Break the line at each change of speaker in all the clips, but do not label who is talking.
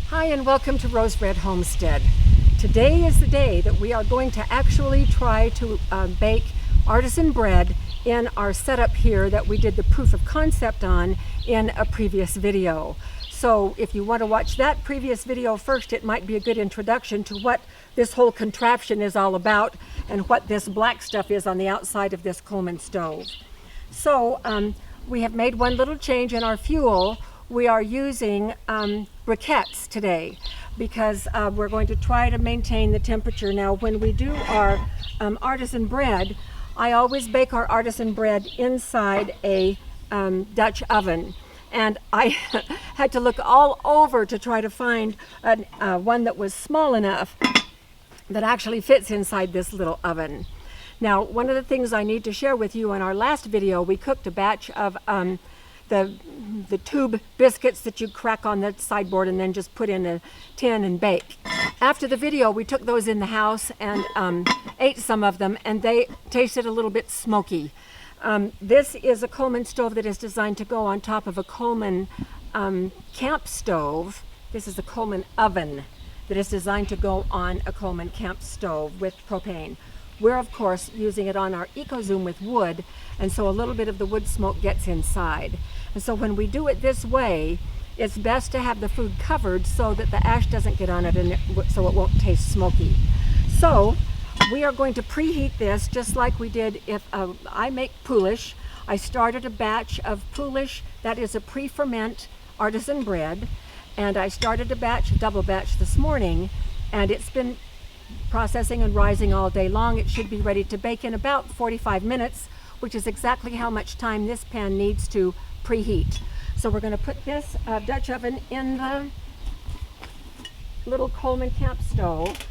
Hi and welcome to Rose Red Homestead. Today is the day that we are going to actually try to bake artisan bread in our setup here that we did the proof of concept on in a previous video. So if you want to watch that previous video first, it might be a good introduction to what this whole contraption is all about and what this black stuff is on the outside of this Coleman stove. So we have made one little change in our fuel. We are using briquettes today because we're going to try to maintain the temperature. Now when we do our artisan bread, I always bake our artisan bread inside a Dutch oven. And I had to look all over to try to find one that was small enough that actually fits inside this little oven. Now, one of the things I need to share with you, in our last video, we cooked a batch of the tube biscuits that you crack on the sideboard and then just put in a tin and bake. After the video, we took those in the house and ate some of them, and they tasted a little bit smoky. This is a Coleman stove that is designed to go on top of a Coleman camp stove. This is a Coleman oven that is designed to go on a Coleman camp stove with propane. We're of course using it on our EcoZoom with wood, and so a little bit of the wood smoke gets inside. And so when we do it this way, it's best to have the food covered so that the ash doesn't get on it and so it won't taste smoky. So we are going to preheat this just like we did if I make poolish. I started a batch of poolish, that is a pre-ferment artisan bread, and I started a double batch this morning, and it's been processing and rising all day long. It should be ready to bake in about 45 minutes, which is exactly how much time this pan needs to preheat. So we're going to put this Dutch oven in the little Coleman camp stove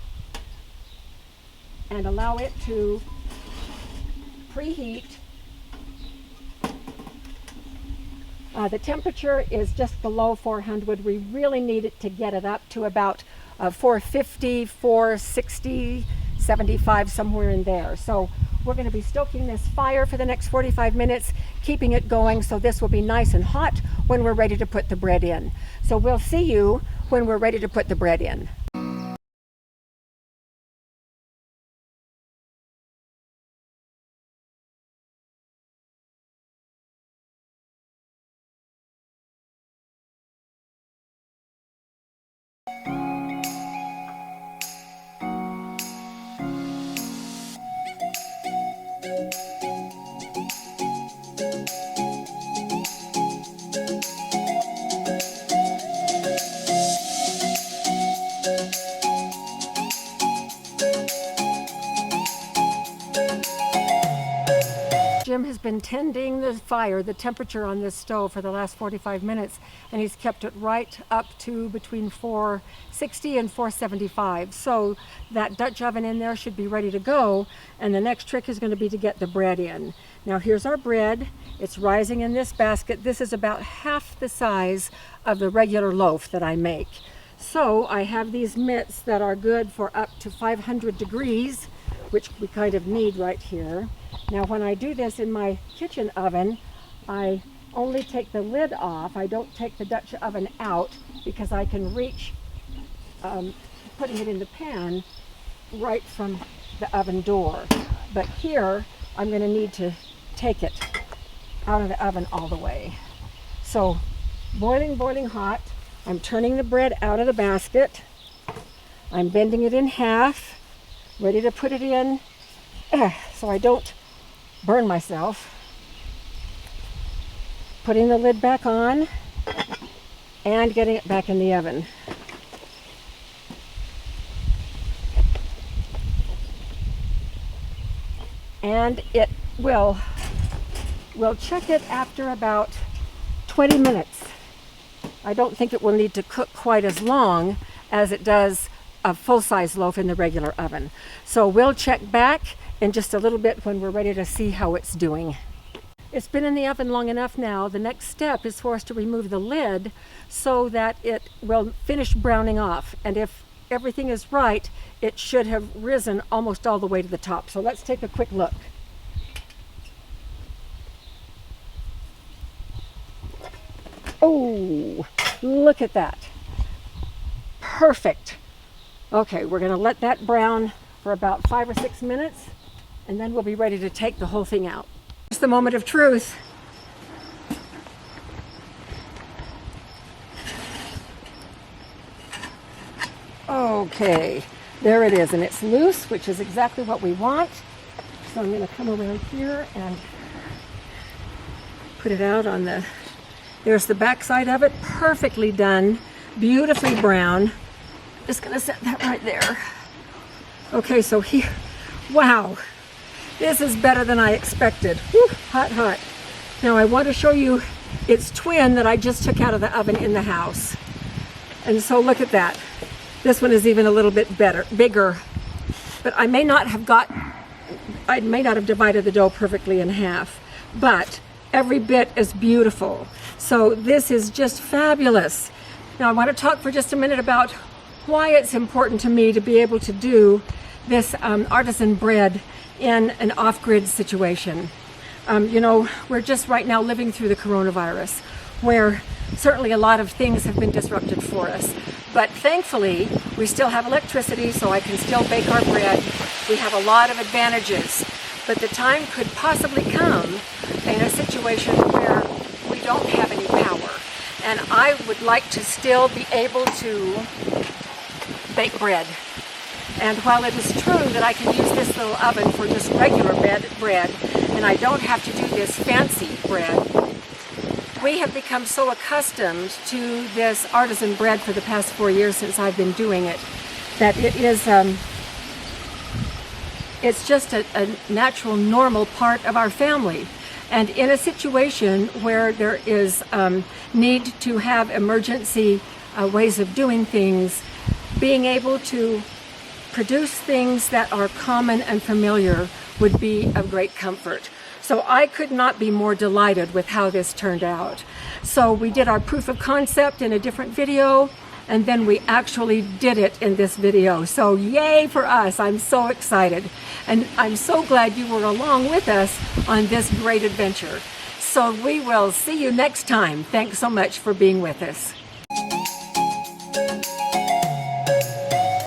and allow it to preheat. The temperature is just below 400. We really need it to get it up to about 450, 460, 75, somewhere in there. So we're going to be stoking this fire for the next 45 minutes, keeping it going so this will be nice and hot when we're ready to put the bread in. So we'll see you when we're ready to put the bread in. Jim has been tending the fire, the temperature on this stove for the last 45 minutes, and he's kept it right up to between 460 and 475. So that Dutch oven in there should be ready to go, and the next trick is going to be to get the bread in. Now here's our bread. It's rising in this basket. This is about half the size of the regular loaf that I make. So I have these mitts that are good for up to 500 degrees, which we kind of need right here. Now when I do this in my kitchen oven, I only take the lid off. I don't take the Dutch oven out because I can reach putting it in the pan right from the oven door. But here I'm going to need to take it out of the oven all the way. So boiling, boiling hot. I'm turning the bread out of the basket. I'm bending it in half, ready to put it in so I don't burn myself. Putting the lid back on and getting it back in the oven. And it we'll check it after about 20 minutes. I don't think it will need to cook quite as long as it does a full-size loaf in the regular oven. So we'll check back in just a little bit when we're ready to see how it's doing. It's been in the oven long enough now. The next step is for us to remove the lid so that it will finish browning off. And if everything is right, it should have risen almost all the way to the top. So let's take a quick look. Oh, look at that. perfect. Okay, we're going to let that brown for about 5 or 6 minutes, and then we'll be ready to take the whole thing out. It's the moment of truth. Okay, there it is, and it's loose, which is exactly what we want. So I'm going to come around here and put it out on the, there's the back side of it, perfectly done, beautifully brown. Just going to set that right there. Okay, so here, wow, this is better than I expected. Whew, hot, hot. Now I want to show you its twin that I just took out of the oven in the house. And so look at that. This one is even a little bit bigger, but I may not have divided the dough perfectly in half, but every bit is beautiful. So this is just fabulous. Now I want to talk for just a minute about why it's important to me to be able to do this artisan bread in an off-grid situation. You know, we're just right now living through the coronavirus, where certainly a lot of things have been disrupted for us. But thankfully, we still have electricity, so I can still bake our bread. We have a lot of advantages. But the time could possibly come in a situation where we don't have any power. And I would like to still be able to bake bread. And while it is true that I can use this little oven for just regular bread, and I don't have to do this fancy bread, we have become so accustomed to this artisan bread for the past 4 years since I've been doing it, that it is, it's just a natural, normal part of our family. And in a situation where there is need to have emergency ways of doing things, being able to produce things that are common and familiar would be of great comfort. So I could not be more delighted with how this turned out. So we did our proof of concept in a different video, and then we actually did it in this video. So yay for us, I'm so excited. And I'm so glad you were along with us on this great adventure. So we will see you next time. Thanks so much for being with us.